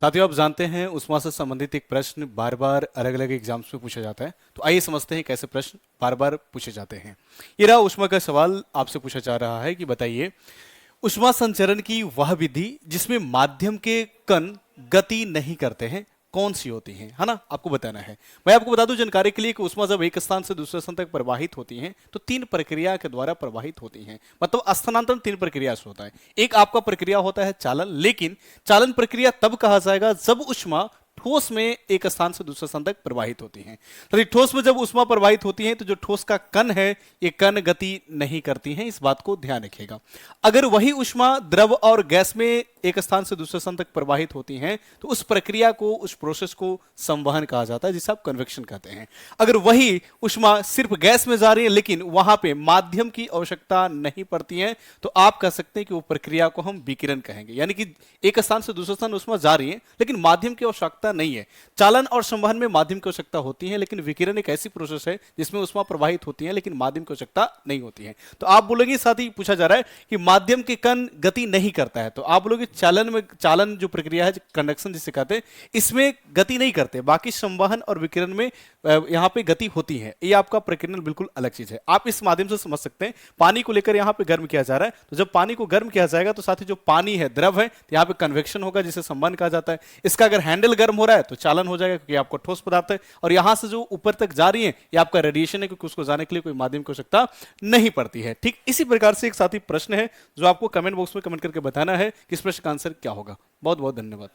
साथियों, आप जानते हैं उष्मा से संबंधित एक प्रश्न बार बार अलग अलग एग्जाम्स में पूछा जाता है। तो आइए समझते हैं कैसे प्रश्न बार बार पूछे जाते हैं। ये रहा उष्मा का सवाल, आपसे पूछा जा रहा है कि बताइए उष्मा संचरण की वह विधि जिसमें माध्यम के कण गति नहीं करते हैं कौन सी होती है ना, आपको बताना है। मैं आपको बता दूं जानकारी के लिए कि उष्मा जब एक स्थान से दूसरे स्थान तक प्रवाहित होती है तो तीन प्रक्रिया के द्वारा प्रवाहित होती हैं। मतलब स्थानांतरण तीन प्रक्रिया से होता है। एक आपका प्रक्रिया होता है चालन, लेकिन चालन प्रक्रिया तब कहा जाएगा जब उष्मा ठोस में एक स्थान से दूसरे स्थान तक प्रवाहित होती हैं। तो ठोस में जब उष्मा प्रवाहित होती है तो जो ठोस का कण है ये कण गति नहीं करती हैं, इस बात को ध्यान रखिएगा। अगर वही उष्मा द्रव और गैस में एक स्थान से दूसरे स्थान तक प्रवाहित होती हैं तो उस प्रक्रिया को, उस प्रोसेस को संवहन कहा जाता है, जिसे आप कन्वेक्शन कहते हैं। अगर वही उष्मा सिर्फ गैस में जा रही है लेकिन वहां पे माध्यम की आवश्यकता नहीं पड़ती है तो आप कह सकते हैं कि वो प्रक्रिया को हम विकिरण कहेंगे। यानी कि एक स्थान से दूसरे स्थान उष्मा जा रही है लेकिन माध्यम की आवश्यकता नहीं है। चालन और संवहन में माध्यम की आवश्यकता होती है, लेकिन विकिरण एक ऐसी प्रोसेस है जिसमें उष्मा प्रवाहित होती है लेकिन माध्यम की आवश्यकता नहीं होती है। तो आप बोलोगे, साथ ही पूछा जा रहा है कि माध्यम के कण गति नहीं करता है, तो आप बोलोगे चालन जो प्रक्रिया है, कंडक्शन जिसे कहते हैं, इसमें गति नहीं करते, बाकी संवहन और विकिरण में यहां पे गति होती है। ये आपका प्रकीर्णन बिल्कुल अलग चीज है। आप इस माध्यम से समझ सकते हैं पानी को लेकर यहां पे गर्म किया जा रहा है, तो जब पानी को गर्म किया जाएगा तो साथ ही जो पानी है, द्रव है, तो यहां पे कन्वेक्शन होगा जिसे संवहन कहा जाता है। इसका अगर हैंडल गर्म हो रहा है तो चालन हो जाएगा क्योंकि आपका ठोस पदार्थ है, और यहां से जो ऊपर तक जा रही है ये आपका रेडिएशन है क्योंकि उसको जाने के लिए कोई माध्यम की आवश्यकता नहीं पड़ती है। ठीक इसी प्रकार से एक साथी प्रश्न है जो आपको कमेंट बॉक्स में कमेंट करके बताना है कि इस प्रश्न का आंसर क्या होगा। बहुत बहुत धन्यवाद।